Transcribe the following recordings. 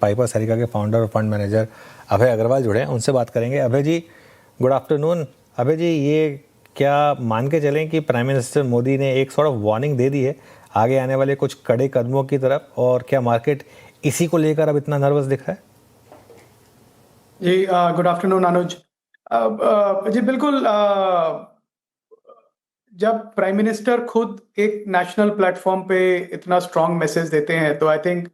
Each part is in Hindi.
पाइपर सैरिका के फाउंडर और फंड मैनेजर अभय अग्रवाल जुड़े हैं, उनसे बात करेंगे। अभय जी, गुड आफ्टरनून। अभय जी, ये क्या मान के चलें कि प्राइम मिनिस्टर मोदी ने एक सॉर्ट ऑफ वार्निंग दे दी है आगे आने वाले कुछ कड़े कदमों की तरफ, और क्या मार्केट इसी को लेकर अब इतना नर्वस दिख रहा है? जी, गुड आफ्टरनून अनुज। जी बिल्कुल। जब प्राइम मिनिस्टर खुद एक नेशनल प्लेटफॉर्म पे इतना स्ट्रांग मैसेज देते हैं तो आई थिंक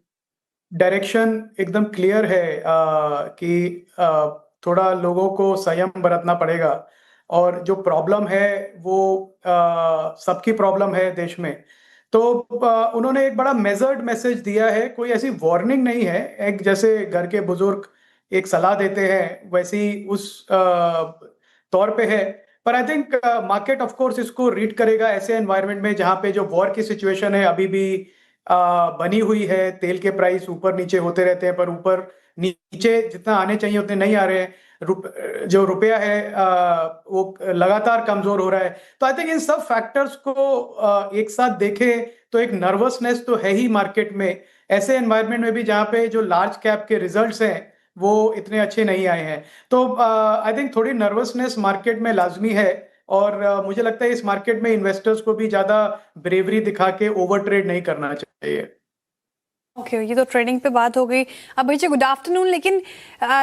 डायरेक्शन एकदम क्लियर है कि थोड़ा लोगों को संयम बरतना पड़ेगा। और जो प्रॉब्लम है वो सबकी प्रॉब्लम है देश में। तो उन्होंने एक बड़ा मेजर्ड मैसेज दिया है, कोई ऐसी वार्निंग नहीं है। एक जैसे घर के बुजुर्ग एक सलाह देते हैं वैसी उस तौर पे है। पर I think market of course इसको रीड करेगा ऐसे एनवायरनमेंट में जहां पे जो वॉर की सिचुएशन है अभी भी बनी हुई है। तेल के प्राइस ऊपर नीचे होते रहते हैं, पर ऊपर नीचे जितना आने चाहिए उतने नहीं आ रहे हैं। जो रुपया है वो लगातार कमजोर हो रहा है। तो आई थिंक इन सब फैक्टर्स को एक साथ देखें तो एक नर्वसनेस तो है ही मार्केट में, ऐसे एनवायरनमेंट में भी जहां पे जो लार्ज कैप के रिजल्ट्स हैं वो इतने अच्छे नहीं आए हैं। तो आई थिंक थोड़ी नर्वसनेस मार्केट में लाजमी है। और मुझे लगता है इस मार्केट में इन्वेस्टर्स को भी ज्यादा ब्रेवरी दिखा के ओवर ट्रेड नहीं करना चाहिए। ओके, ये तो ट्रेडिंग पे बात हो गई। अब भैया गुड आफ्टरनून। लेकिन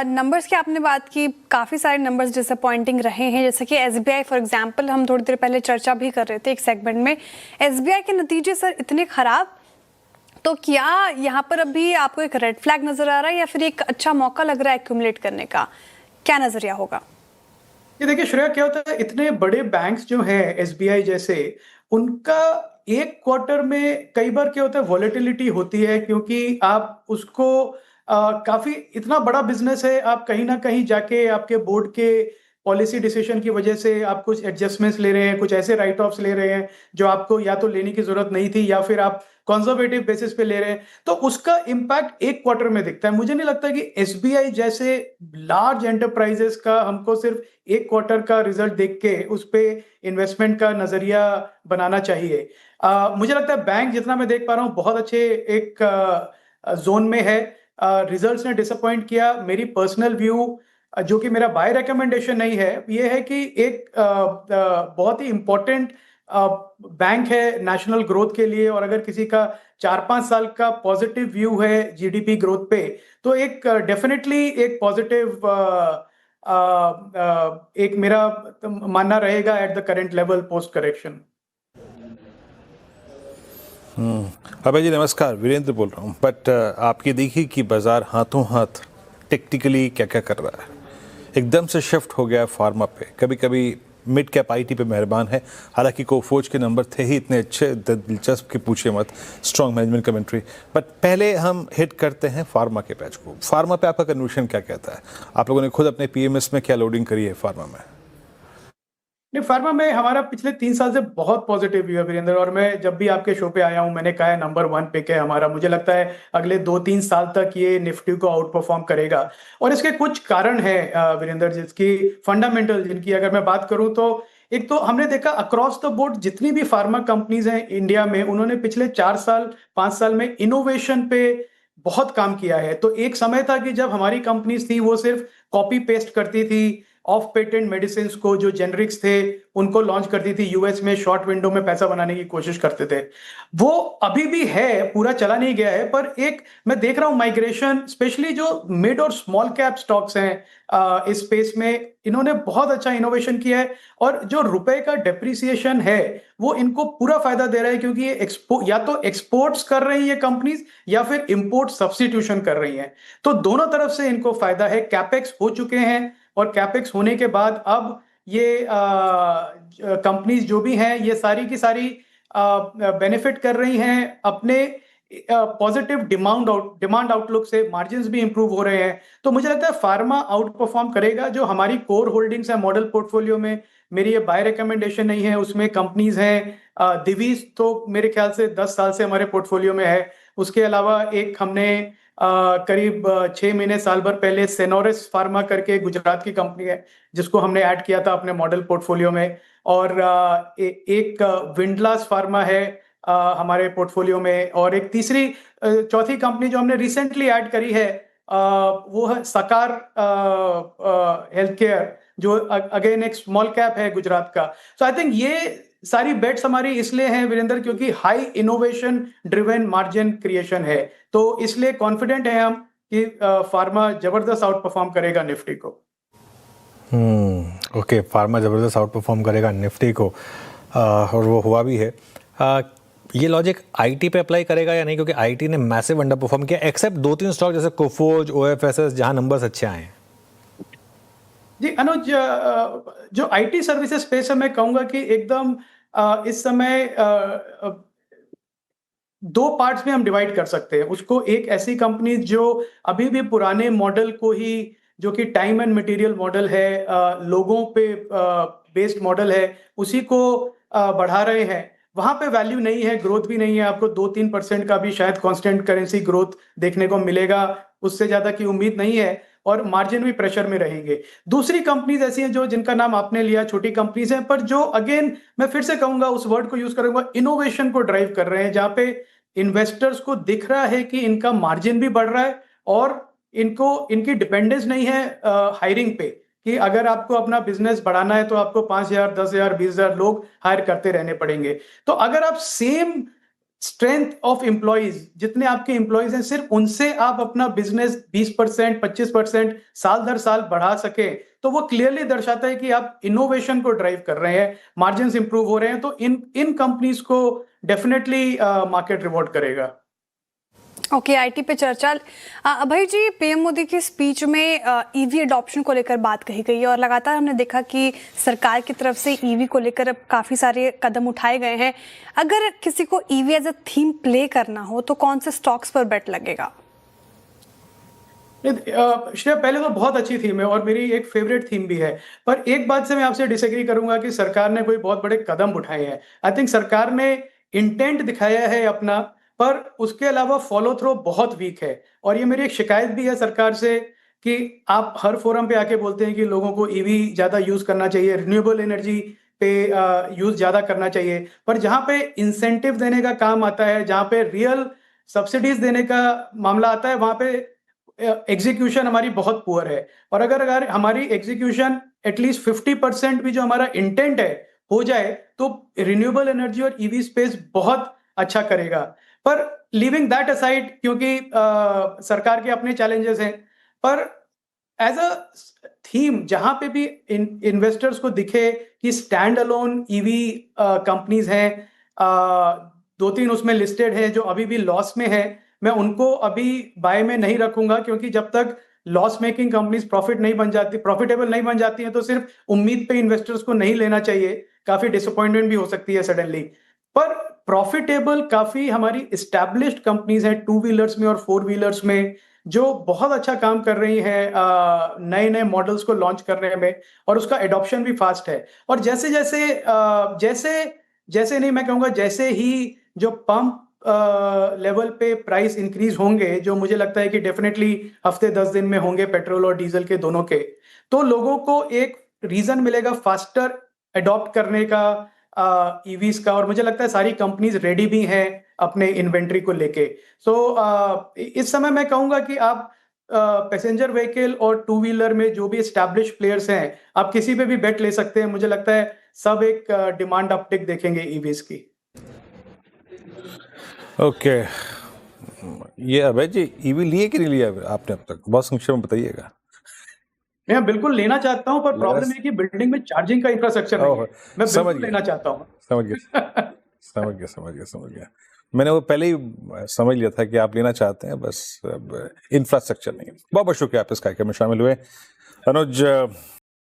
नंबर्स की आपने बात की, काफ़ी सारे नंबर्स डिसअपॉइंटिंग रहे हैं, जैसे कि एसबीआई फॉर एग्जांपल, हम थोड़ी देर पहले चर्चा भी कर रहे थे एक सेगमेंट में। एसबीआई के नतीजे सर इतने खराब, तो क्या यहाँ पर अभी आपको एक रेड फ्लैग नजर आ रहा है या फिर एक अच्छा मौका लग रहा है एक्यूमुलेट करने का? क्या नजरिया होगा? ये देखिए श्रेया, क्या होता है इतने बड़े बैंक्स जो हैं एसबीआई जैसे, उनका एक क्वार्टर में कई बार क्या होता है वॉलेटिलिटी होती है, क्योंकि आप उसको काफी इतना बड़ा बिजनेस है, आप कहीं ना कहीं जाके आपके बोर्ड के पॉलिसी डिसीजन की वजह से आप कुछ एडजस्टमेंट्स ले रहे हैं, कुछ ऐसे राइट ऑफ्स ले रहे हैं जो आपको या तो लेने की जरूरत नहीं थी या फिर आप कंजर्वेटिव बेसिस पे ले रहे हैं। तो उसका इम्पैक्ट एक क्वार्टर में दिखता है। मुझे नहीं लगता कि एसबीआई जैसे लार्ज एंटरप्राइजेस का हमको सिर्फ एक क्वार्टर का रिजल्ट देख के उस पे इन्वेस्टमेंट का नजरिया बनाना चाहिए। मुझे लगता है बैंक जितना मैं देख पा रहा हूँ बहुत अच्छे एक जोन में है। रिजल्ट्स ने डिसअपॉइंट किया। मेरी पर्सनल व्यू, जो कि मेरा बाय रिकमेंडेशन नहीं है, ये है कि एक बहुत ही इंपॉर्टेंट बैंक है नेशनल ग्रोथ के लिए। और अगर किसी का 4-5 साल का पॉजिटिव व्यू है जीडीपी ग्रोथ पे, तो एक डेफिनेटली एक पॉजिटिव एक मेरा मानना रहेगा at the current level post correction. Abhay ji नमस्कार, वीरेंद्र बोल रहा हूँ। बट आपकी देखिए कि बाजार हाथों हाथ टेक्निकली क्या क्या कर रहा है। एकदम से शिफ्ट हो गया फार्मा पे, कभी कभी मिड कैप आईटी पे मेहरबान है। हालांकि कोफोज के नंबर थे ही इतने अच्छे, दिलचस्प की पूछे मत, स्ट्रॉन्ग मैनेजमेंट कमेंट्री। बट पहले हम हिट करते हैं फार्मा के पैच को। फार्मा पे आपका कन्विक्शन क्या कहता है? आप लोगों ने खुद अपने पीएमएस में क्या लोडिंग करी है फार्मा में? नहीं, फार्मा में हमारा पिछले 3 साल से बहुत पॉजिटिव व्यू है वीरेंद्र। और मैं जब भी आपके शो पे आया हूं मैंने कहा है नंबर 1 पिक है हमारा। मुझे लगता है अगले 2-3 साल तक ये निफ्टी को आउट परफॉर्म करेगा। और इसके कुछ कारण है वीरेंद्र, जिसकी फंडामेंटल जिनकी अगर मैं बात करूं तो एक तो हमने देखा अक्रॉस द बोर्ड जितनी भी फार्मा कंपनीज हैं इंडिया में, उन्होंने पिछले 4-5 साल में इनोवेशन पे बहुत काम किया है। तो एक समय था कि जब हमारी कंपनीज थी वो सिर्फ कॉपी पेस्ट करती थी ऑफ पेटेंट मेडिसिन को, जो जेनरिक्स थे उनको लॉन्च करती थी यूएस में, शॉर्ट विंडो में पैसा बनाने की कोशिश करते थे। वो अभी भी है, पूरा चला नहीं गया है। पर एक मैं देख रहा हूं माइग्रेशन, स्पेशली जो मिड और स्मॉल कैप स्टॉक्स हैं इस स्पेस में, इन्होंने बहुत अच्छा इनोवेशन किया है। और जो रुपए का डेप्रिसिएशन है वो इनको पूरा फायदा दे रहा है, क्योंकि ये या तो एक्सपोर्ट्स कर रही है कंपनीज या फिर इंपोर्ट सब्स्टिट्यूशन कर रही हैं। तो दोनों तरफ से इनको फायदा है। कैपेक्स हो चुके हैं और कैपेक्स होने के बाद अब ये कंपनीज जो भी हैं ये सारी की सारी बेनिफिट कर रही हैं अपने पॉजिटिव डिमांड आउटलुक से। मार्जिन्स भी इंप्रूव हो रहे हैं। तो मुझे लगता है फार्मा आउट परफॉर्म करेगा। जो हमारी कोर होल्डिंग्स है मॉडल पोर्टफोलियो में, मेरी ये बाय रिकमेंडेशन नहीं है, उसमें कंपनीज हैं दिवीज तो मेरे ख्याल से 10 साल से हमारे पोर्टफोलियो में है। उसके अलावा एक हमने करीब 6 महीने साल भर पहले सेनोरिस फार्मा करके गुजरात की कंपनी है जिसको हमने ऐड किया था अपने मॉडल पोर्टफोलियो में। और एक विंडलास फार्मा है हमारे पोर्टफोलियो में। और एक तीसरी चौथी कंपनी जो हमने रिसेंटली ऐड करी है वो है सकार हेल्थ केयर, जो अगेन एक स्मॉल कैप है गुजरात का। सो आई थिंक ये सारी बेट्स हमारी इसलिए हैं वीरेंद्र, क्योंकि high innovation driven margin creation है, तो इसलिए कॉन्फिडेंट है हम कि फार्मा जबरदस्त आउट परफॉर्म करेगा निफ्टी को। ओके, फार्मा ज़बरदस्त आउट परफॉर्म करेगा निफ्टी को, और वो हुआ भी है। ये लॉजिक आईटी पे अप्लाई करेगा या नहीं, क्योंकि आईटी ने मैसिव अंडर परफॉर्म किया एक्सेप्ट 2-3 स्टॉक जैसे कोफोर्ज, ओएफएसएस, जहां नंबर्स अच्छे आए हैं। जी अनुज, जो आईटी सर्विसेज स्पेस है, मैं कहूंगा कि एकदम इस समय दो पार्ट्स में हम डिवाइड कर सकते हैं उसको। एक ऐसी कंपनी जो अभी भी पुराने मॉडल को ही, जो कि टाइम एंड मटेरियल मॉडल है, लोगों पे बेस्ड मॉडल है, उसी को बढ़ा रहे हैं, वहां पे वैल्यू नहीं है, ग्रोथ भी नहीं है, आपको 2-3% का भी शायद कांस्टेंट करेंसी ग्रोथ देखने को मिलेगा, उससे ज्यादा की उम्मीद नहीं है, और मार्जिन भी प्रेशर में रहेंगे। दूसरी कंपनीज ऐसी हैं जो, जिनका नाम आपने लिया, छोटी कंपनीज हैं, पर जो अगेन मैं फिर से कहूंगा, उस वर्ड को यूज करूंगा, इनोवेशन को ड्राइव कर रहे हैं, जहां पे इन्वेस्टर्स को दिख रहा है कि इनका मार्जिन भी बढ़ रहा है और इनको, इनकी डिपेंडेंस नहीं है हायरिंग पे, कि अगर आपको अपना बिजनेस बढ़ाना है तो आपको 5,000, 10,000, 20,000 लोग हायर करते रहने पड़ेंगे। तो अगर आप सेम स्ट्रेंथ ऑफ एम्प्लॉइज, जितने आपके एम्प्लॉइज हैं, सिर्फ उनसे आप अपना बिजनेस 20%, 25% साल दर साल बढ़ा सके, तो वो क्लियरली दर्शाता है कि आप इनोवेशन को ड्राइव कर रहे हैं, मार्जिन्स इंप्रूव हो रहे हैं, तो इन कंपनीज को डेफिनेटली मार्केट रिवॉर्ड करेगा। ओके, आईटी पे चर्चा। अभय जी, पीएम मोदी की स्पीच में ईवी अडॉप्शन को लेकर बात कही गई है, और लगातार हमने देखा कि सरकार की तरफ से ईवी को लेकर अब काफी सारे कदम उठाए गए हैं। अगर किसी को EV as a theme play करना हो तो कौन से स्टॉक्स पर बेट लगेगा? श्रेया, पहले तो बहुत अच्छी थीम है और मेरी एक फेवरेट थीम भी है, पर एक बात से मैं आपसे डिसएग्री करूंगा कि सरकार ने कोई बहुत बड़े कदम उठाए हैं। आई थिंक सरकार ने इंटेंट दिखाया है अपना, पर उसके अलावा फॉलो थ्रो बहुत वीक है, और ये मेरी एक शिकायत भी है सरकार से कि आप हर फोरम पे आके बोलते हैं कि लोगों को ईवी ज्यादा यूज करना चाहिए, रिन्यूएबल एनर्जी पे यूज ज्यादा करना चाहिए, पर जहां पे इंसेंटिव देने का काम आता है, जहां पे रियल सब्सिडीज देने का मामला आता है, वहां पे एग्जीक्यूशन हमारी बहुत पुअर है। और अगर हमारी एग्जीक्यूशन एटलीस्ट 50% भी जो हमारा इंटेंट है हो जाए, तो रिन्यूएबल एनर्जी और ईवी स्पेस बहुत अच्छा करेगा। पर लिविंग दैट असाइड, क्योंकि सरकार के अपने चैलेंजेस हैं, पर एज अ थीम जहां पे भी इन्वेस्टर्स को दिखे कि स्टैंड अलोन ईवी कंपनीज हैं, 2-3 उसमें लिस्टेड है जो अभी भी लॉस में है, मैं उनको अभी बाय में नहीं रखूंगा, क्योंकि जब तक लॉस मेकिंग कंपनीज प्रॉफिटेबल नहीं बन जाती हैं, तो सिर्फ उम्मीद पे इन्वेस्टर्स को नहीं लेना चाहिए, काफी डिसअपॉइंटमेंट भी हो सकती है सडनली। पर प्रॉफिटेबल काफी हमारी एस्टैब्लिश्ड कंपनीज हैं, 2 व्हीलर्स में और 4 व्हीलर्स में, जो बहुत अच्छा काम कर रही हैं नए नए मॉडल्स को लॉन्च करने में, और उसका एडॉप्शन भी फास्ट है। और जैसे जैसे जैसे नहीं, मैं कहूंगा जैसे ही जो पंप लेवल पे प्राइस इंक्रीज होंगे, जो मुझे लगता है कि डेफिनेटली हफ्ते 10 दिन में होंगे, पेट्रोल और डीजल के दोनों के, तो लोगों को एक रीजन मिलेगा फास्टर अडॉप्ट करने का ईवीज का, और मुझे लगता है सारी कंपनीज रेडी भी हैं अपने इन्वेंट्री को लेके। सो इस समय मैं कहूंगा कि आप पैसेंजर व्हीकल और 2 व्हीलर में जो भी एस्टैब्लिश प्लेयर्स हैं, आप किसी पे भी बेट ले सकते हैं। मुझे लगता है सब एक डिमांड अपटिक देखेंगे ईवीज की। ओके, ये अभय जी, ईवी लिए कि नहीं लिया आपने अब तक? बहुत संक्षेप में बताइएगा। मैं बिल्कुल लेना चाहता हूं, पर प्रॉब्लम है कि बिल्डिंग में चार्जिंग का इंफ्रास्ट्रक्चर नहीं है। मैं समझ बिल्कुल गया। लेना चाहता हूं। समझ गया, समझ गया। मैंने वो पहले ही समझ लिया था कि आप लेना चाहते हैं, बस इंफ्रास्ट्रक्चर नहीं है। बहुत बहुत शुक्रिया आप इस कार्यक्रम में शामिल हुए। अनुज